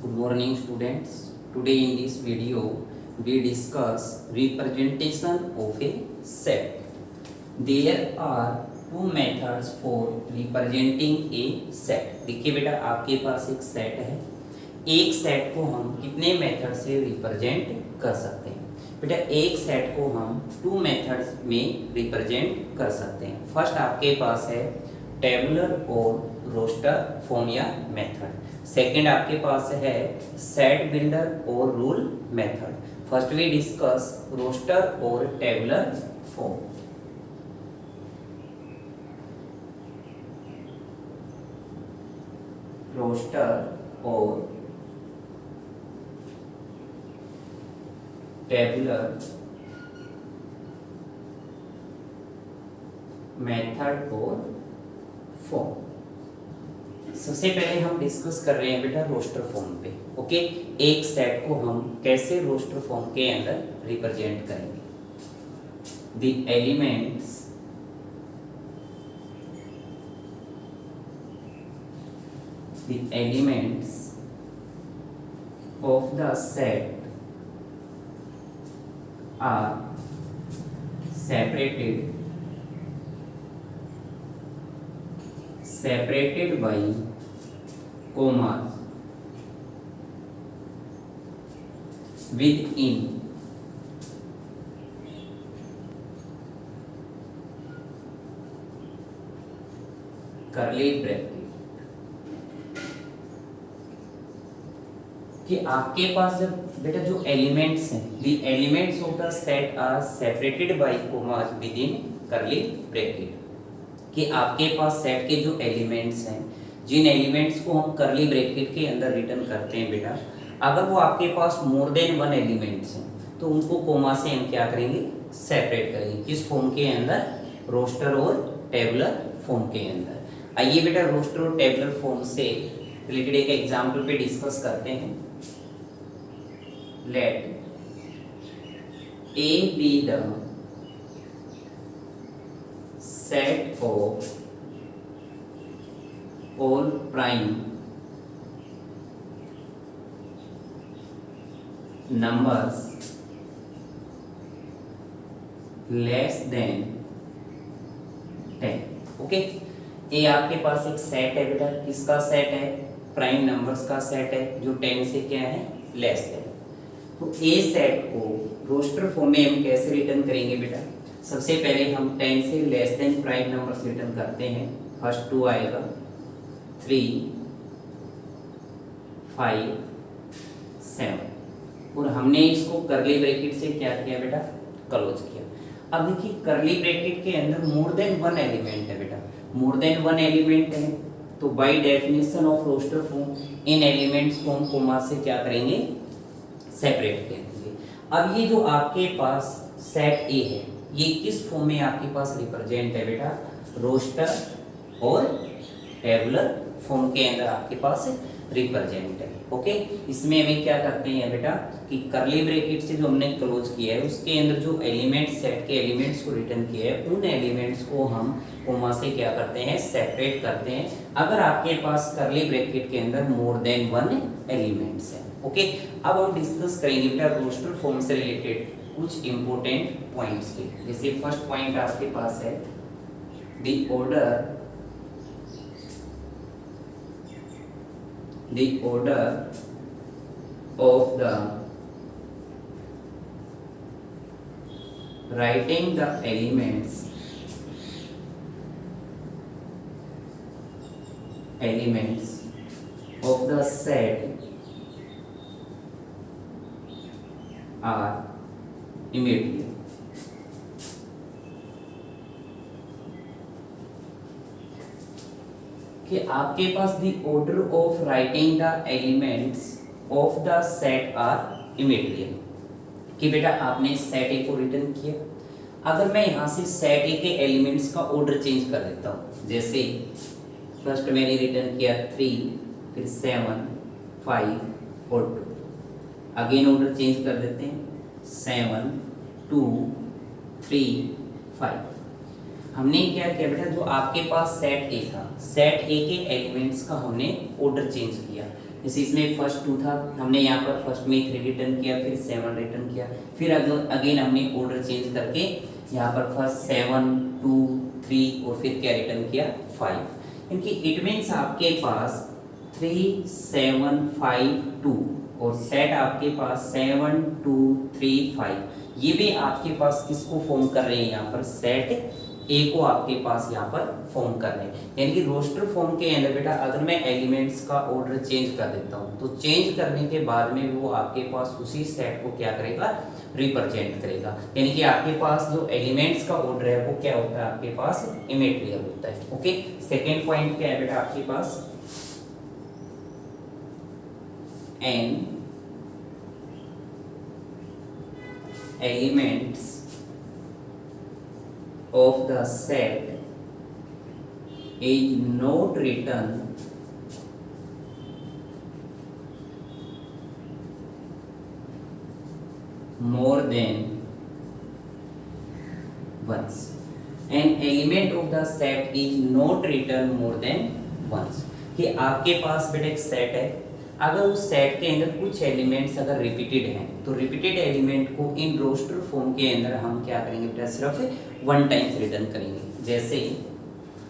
Good morning students. Today in this video we discuss representation of a set. There are two methods for representing a set. देखिए बेटा आपके पास एक set है, एक set को हम कितने मेथड से रिप्रेजेंट कर सकते हैं? बेटा एक सेट को हम टू मेथड्स में रिप्रेजेंट कर सकते हैं. फर्स्ट आपके पास है टेबुलर और रोस्टर फॉर्म या मेथड. सेकंड आपके पास है सेट बिल्डर और rule method. First we discuss roster और टेबुलर फॉर्म. रोस्टर और टेबुलर मेथड और फॉर्म. सबसे पहले हम डिस्कस कर रहे हैं बेटा रोस्टर फॉर्म पे. ओके, एक सेट को हम कैसे रोस्टर फॉर्म के अंदर रिप्रेजेंट करेंगे? The elements of the set are separated by commas within curly bracket. कि आपके पास जब बेटा जो एलिमेंट्स हैं, the elements of the set are separated by commas within curly bracket. कि आपके पास सेट के जो एलिमेंट्स हैं, जिन एलिमेंट्स को हम करली ब्रैकेट के अंदर रिटर्न करते हैं बेटा, अगर वो आपके पास मोर देन वन एलिमेंट्स हैं तो उनको कोमा से हम क्या करेंगे? सेपरेट करेंगे. किस फॉर्म के अंदर? रोस्टर और टेबुलर फॉर्म के अंदर. आइए बेटा रोस्टर और टेबुलर फॉर्म से रिलेटेड एक एग्जाम्पल पे डिस्कस करते हैं. Let A be the set of all prime numbers less than 10. Okay, ये आपके पास एक सेट है बेटा. किसका सेट है? प्राइम नंबर्स का सेट है जो 10 से क्या है? लेस है. तो ए सेट को रोस्टर फॉर्म में हम कैसे रिटर्न करेंगे बेटा? सबसे पहले हम 10 से less than prime numbers return करते हैं. फर्स्ट 2 आएगा, 3, 5, 7 और हमने इसको करली ब्रैकेट से क्या किया बेटा? क्लोज किया. अब देखिए करली ब्रैकेट के अंदर मोर देन वन एलिमेंट है बेटा. मोर देन वन एलिमेंट है तो by definition of roster form इन एलिमेंट्स को हम कोमा से क्या करेंगे? सेपरेट करेंगे. अब ये जो आपके पास सेट ए है, ये किस फॉर्म में आपके पास रिप्रेजेंट है बेटा? रोस्टर और टेबुलर फॉर्म के अंदर आपके पास रिप्रेजेंट है. ओके, इसमें हमें क्या करते हैं बेटा कि करली ब्रैकेट से जो हमने क्लोज किया है उसके अंदर जो एलिमेंट्स, सेट के एलिमेंट्स को रिटर्न किया है, उन एलिमेंट्स को हम कोमा से क्या करते हैं? सेपरेट करते हैं. अगर आपके पास करली ब्रैकेट के अंदर मोर देन वन एलिमेंट्स है. ओके, अब हम डिस्कस करेंगे बेटा रोस्टर फॉर्म से रिलेटेड कुछ इंपॉर्टेंट पॉइंट्स के. जैसे फर्स्ट पॉइंट आपके पास है the order of the writing the elements of the set are immediately. कि आपके पास the order of writing the elements of the set are immediately. कि बेटा आपने सेट ए को रिटर्न किया. अगर मैं यहां से सेट ए के एलिमेंट्स का ऑर्डर चेंज कर देता हूं, जैसे फर्स्ट मैंने रिटर्न किया 3, फिर 7, 5 और 2. अगेन ऑर्डर चेंज कर देते हैं 7, 2, 3, 5. हमने क्या किया बेटा, जो आपके पास सेट ए था, सेट ए के एलिमेंट्स का हमने ऑर्डर चेंज किया. जैसे इसमें फर्स्ट 2 था, हमने यहाँ पर फर्स्ट में 3 रिटर्न किया, फिर 7 रिटर्न किया, फिर अगेन हमने ऑर्डर चेंज करके यहाँ पर फर्स्ट 7 2 3 और फिर क्या रिटर्न किया 5। इनकी इट मीन्स आपके पास 3 7 5 2 और सेट आपके पास 7 2 3 5, ये भी आपके पास किसको फॉर्म कर रहे हैं यहाँ पर सेट ए को आपके पास यहाँ पर फॉर्म कर रहे हैं। यानी कि रोस्टर फॉर्म के अंदर बेटा अगर मैं एलिमेंट्स का ऑर्डर चेंज कर देता हूँ तो चेंज करने के बाद में वो आपके पास उसी सेट को क्या करेगा रिप्रेजेंट करेगा। यानी कि आपके पास जो एलिमेंट्स का ऑर्डर है वो क्या होता है आपके पास इमेटेरियल होता है। ओके, सेकेंड पॉइंट क्या है बेटा आपके पास N elements of the set is not written more than once. An element of the set is not written more than once. कि आपके पास बेटा एक सेट है, अगर उस सेट के अंदर कुछ एलिमेंट्स अगर रिपीटेड हैं तो रिपीटेड एलिमेंट को इन रोस्टर फॉर्म के अंदर हम क्या करेंगे बेटा सिर्फ 1 टाइम्स रिटर्न करेंगे। जैसे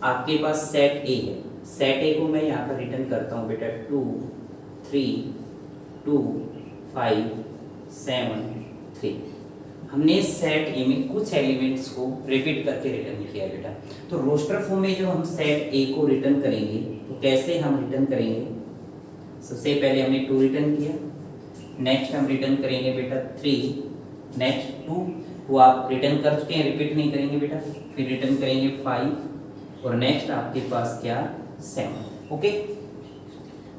आपके पास सेट ए है, सेट ए को मैं यहाँ पर रिटर्न करता हूँ बेटा 2 3 2 5 7 3। हमने सेट ए में कुछ एलिमेंट्स को रिपीट करके रिटर्न किया बेटा। तो रोस्टर फॉर्म में जब हम सेट ए को रिटर्न करेंगे तो कैसे हम रिटर्न करेंगे, सबसे पहले हमने 2 रिटर्न किया, नेक्स्ट हम रिटर्न करेंगे बेटा 3, नेक्स्ट 2 वो आप रिटर्न कर चुके हैं, रिपीट नहीं करेंगे बेटा, फिर रिटर्न करेंगे 5 और नेक्स्ट आपके पास क्या 7। ओके,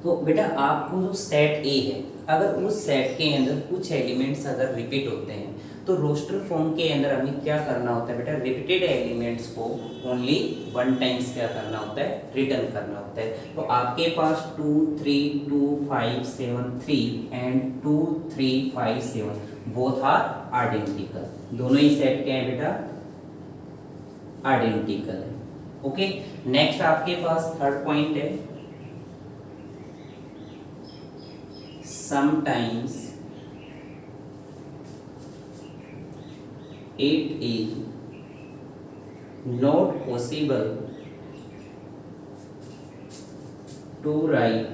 तो बेटा आपको जो सेट ए है अगर उस सेट के अंदर कुछ एलिमेंट्स अगर रिपीट होते हैं तो रोस्टर फॉर्म के अंदर हमें क्या करना होता है बेटा रिपीटेड एलिमेंट्स को ओनली 1 टाइम्स क्या करना होता है रिटर्न करना होता है। तो आपके पास 2 3 2 5 7 3 एंड 2 3 5 7 बोथ आर आइडेंटिकल, दोनों ही सेट क्या है बेटा आइडेंटिकल है। ओके, नेक्स्ट आपके पास थर्ड पॉइंट है sometimes it is not possible to write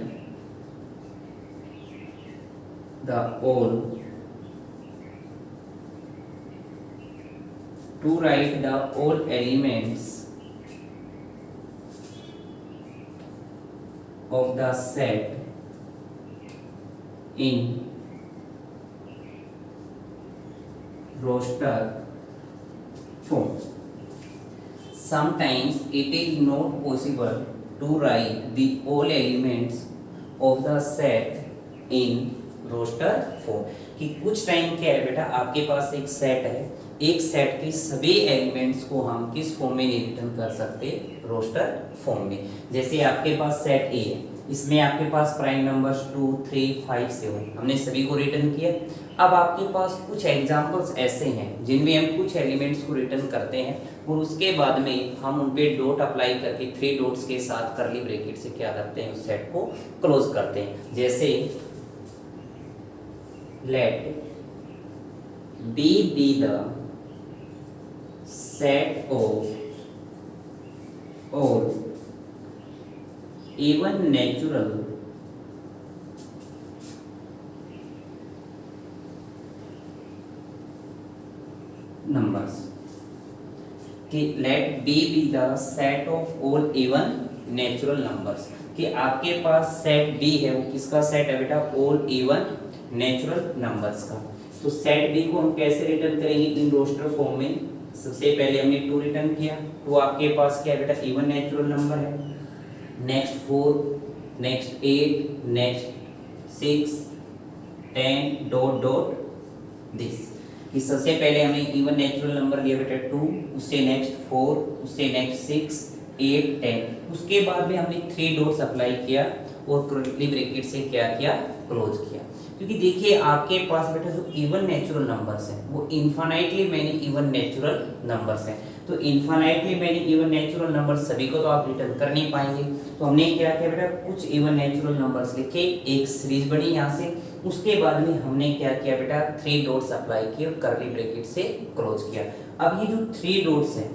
the all elements of the set in roster form. Sometimes it is not possible to write the all elements of the set in roster form. कि कुछ time क्या है बेटा आपके पास एक set है, एक set के सभी एलिमेंट्स को हम किस फॉर्म में नहीं रिटर्न कर सकते रोस्टर फॉर्म में। जैसे आपके पास सेट ए है, इसमें आपके पास प्राइम नंबर्स 2 3 5 7 हमने सभी को रिटर्न किया। अब आपके पास कुछ एग्जांपल्स ऐसे हैं जिनमें हम कुछ एलिमेंट्स को रिटर्न करते हैं और उसके बाद में हम उन पे डॉट अप्लाई करके 3 डॉट्स के साथ करली ब्रैकेट से क्या करते हैं उस सेट को क्लोज करते हैं। जैसे let B be the set of all even natural numbers कि let B be the set of all even natural numbers कि आपके पास सेट B है वो किसका सेट है बेटा all even natural numbers का। तो सेट B को हम कैसे रिटर्न करेंगे इन रोस्टर फॉर्म में। सबसे पहले हमने 2 रिटर्न किया, तो आपके पास क्या बेटा इवन नेचुरल नंबर है, next 4 next 8 next 6 10 dot dot this. इस सबसे पहले हमने इवन नेचुरल नंबर लिया बेटा 2, उससे नेक्स्ट 4, उससे नेक्स्ट 6 8 10, उसके बाद में हमने 3 डॉट्स अप्लाई किया और कर्ली ब्रैकेट से क्या किया क्लोज किया। क्योंकि देखिए आपके पास बेटा जो इवन नेचुरल नंबर्स हैं वो infinitely many even natural numbers हैं, तो तो infinitely many even natural number सभी को तो आप रिटर्न कर नहीं पाएंगे, तो हमने क्या किया बेटा, कुछ इवन नेचुरल नंबर्स लिखे, एक सीरीज बनी यहाँ से, उसके बाद में हमने क्या किया बेटा, 3 डॉट्स अप्लाई किए और कर्ली ब्रैकेट से क्लोज किया। अब ये जो 3 डॉट्स हैं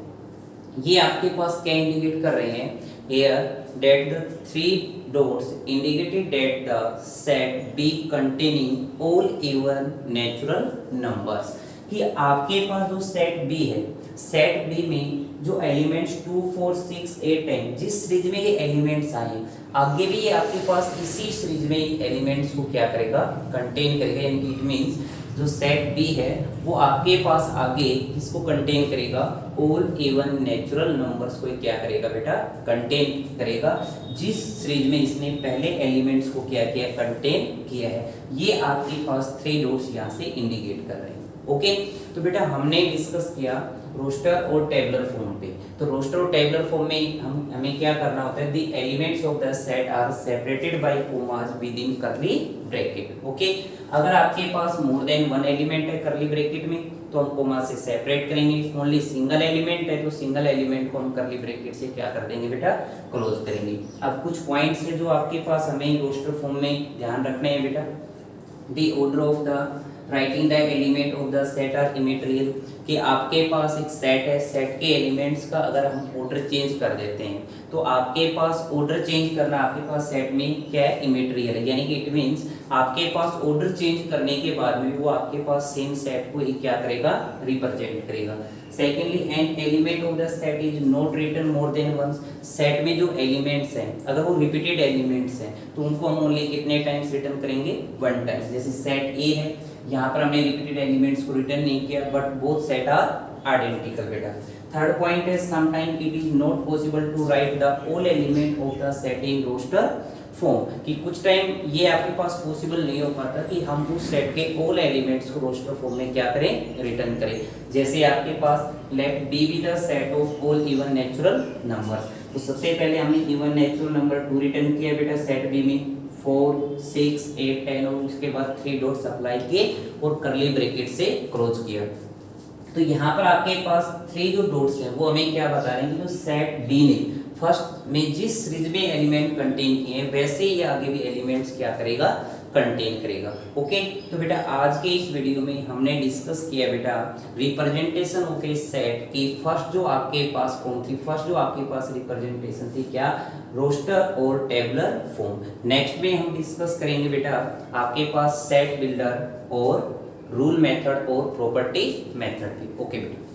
ये आपके पास क्या इंडिकेट कर रहे हैं, here that the 3 dots indicated that the set B containing all even natural numbers, कि आपके पास जो सेट बी है, सेट बी में जो एलिमेंट्स 2 4 6 8 हैं, जिस सीरीज में ये एलिमेंट्स आए आगे भी ये आपके पास इसी सीरीज में एलिमेंट्स को क्या करेगा, कंटेन करेगा, यानी कि इट मींस जो सेट बी है वो आपके पास आगे किसको कंटेन करेगा, ऑल इवन नेचुरल नंबर्स को क्या करेगा बेटा, कंटेन करेगा, जिस सीरीज में इसने पहले एलिमेंट्स को क्या किया, कंटेन किया है। ये आपके पास 3 डॉट्स यहाँ से इंडिकेट कर रहे हैं। ओके, तो बेटा हमने डिस्कस किया रोस्टर और टेबलर फॉर्म पे। तो रोस्टर और टेबलर फॉर्म में हमें क्या करना होता है, the elements of the set are separated by commas within curly bracket. Okay, अगर आपके पास मोर देन 1 एलिमेंट है कर्ली ब्रैकेट में तो हम कॉमा से सेपरेट करेंगे, ओनली सिंगल एलिमेंट है तो सिंगल एलिमेंट को हम कर्ली ब्रैकेट से क्या कर देंगे बेटा, क्लोज करेंगे। अब कुछ पॉइंट्स है जो आपके पास हमें रोस्टर फॉर्म में ध्यान रखने हैं बेटा। The order of the writing the element of the set are immaterial, कि आपके पास एक सेट है, सेट के एलिमेंट्स का अगर हम ऑर्डर चेंज कर देते हैं तो आपके पास ऑर्डर चेंज करना आपके पास सेट में क्या है, इमेटेरियल है, यानी कि इट मींस आपके पास ऑर्डर चेंज करने के बाद में वो आपके पास सेम सेट को ही क्या करेगा, रिप्रेजेंट करेगा। Secondly, an element of the set is not written more than once, set में जो एलिमेंट्स हैं अगर वो रिपीटेड एलिमेंट्स हैं तो उनको हम ओनली कितने टाइम्स रिटर्न करेंगे, 1 टाइम। जैसे सेट ए है, यहाँ पर हमने रिपीटेड एलिमेंट्स को रिटर्न नहीं किया but both set are identical बेटा। थर्ड पॉइंट है sometime it is not possible to write the all element of the set in roster form, कि कुछ टाइम ये आपके पास पॉसिबल नहीं हो पाता कि हम उस सेट के ऑल एलिमेंट्स को रोस्टर फॉर्म में क्या करें, रिटर्न करें। जैसे आपके पास let B be the set of all even natural numbers, तो सबसे पहले हमने इवन नेचुरल नंबर 2 रिटर्न किया बेटा सेट बी में, 4 6 8 10 और उसके बाद 3 डॉट्स अप्लाई किए और कर्ली ब्रैकेट से क्लोज किया। तो यहाँ पर आपके पास 3 जो डॉट्स हैं वो हमें क्या बता रहे हैं कि जो सेट बी ने फर्स्ट में जिस सीरीज में एलिमेंट कंटेन किए हैं वैसे ही आगे भी एलिमेंट्स क्या करेगा, कंटेन करेगा। ओके, तो बेटा आज के इस वीडियो में हमने डिस्कस किया बेटा रिप्रेजेंटेशन ऑफ ए सेट की फर्स्ट जो आपके पास फॉर्म थी, फर्स्ट जो आपके पास रिप्रेजेंटेशन थी क्या, रोस्टर और टेबलर फॉर्म। नेक्स्ट में हम डिस्कस करेंगे बेटा आपके पास सेट बिल्डर और रूल मेथड और प्रॉपर्टी मेथड की। ओके बेटा।